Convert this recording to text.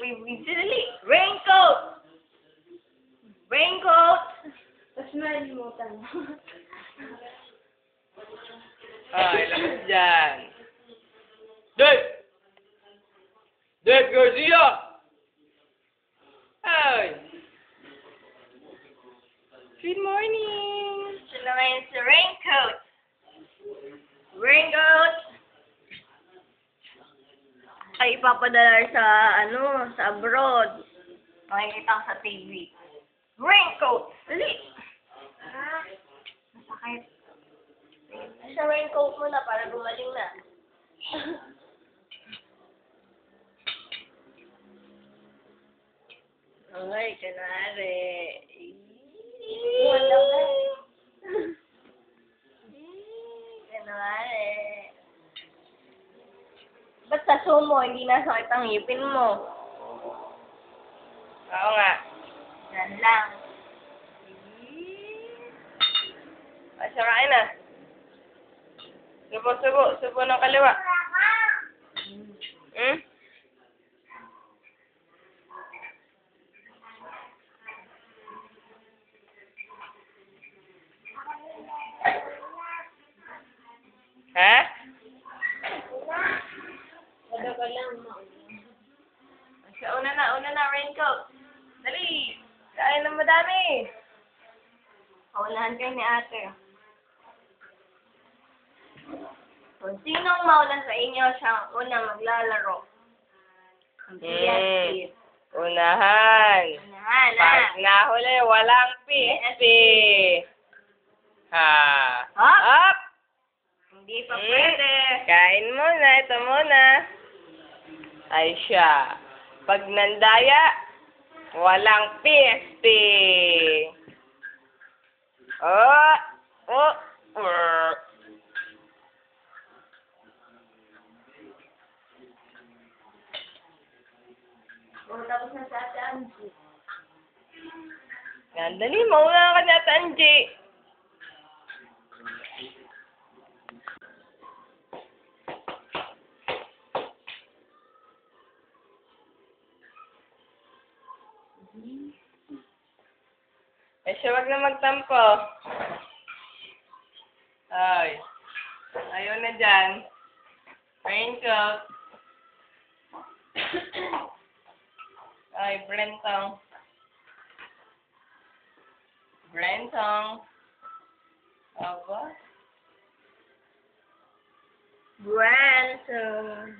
favorite. Dali. Raincoat! Raincoat! Tapos malimutan mo. Ay, lakas dyan. Dave! Dave Garcia! Ay! Good morning! Ito na ngayon sa raincoat. Raincoat! Ay, ipapadala sa, sa abroad. Makikita ko sa TV. Raincoat! Dali! Masakit. Sa raincoat mo na para gumaling na. Okay, kunwari. Kunwari. Ba't sa sumo, hindi nasakit ang ngipin mo? Oo nga. Yan lang. Ay, sarain na. Subo ng kaliwa. Hmm? Ha? Wala ka lang, Una na, raincoat. Dali! Kain ng madami. Paunahan kayo ni ate. Kung sinong mauna sa inyo, siyang unang maglalaro. PSP. Unahan. Unahan, Pag nahuli, walang PSP. Ha. Hop! Up! Hindi pa pwede. Kain muna. Ito muna. Ay siya. Pag nandaya, walang PSP. Oh! Oh! Tapos na sa ate Angie. Yan, dali. Mauna ka na, Tanji. Eh, siya wag na magtampo. Ay. Ayaw na dyan. Raincoat. Ay, Brentong. Brentong. Aba. Branson.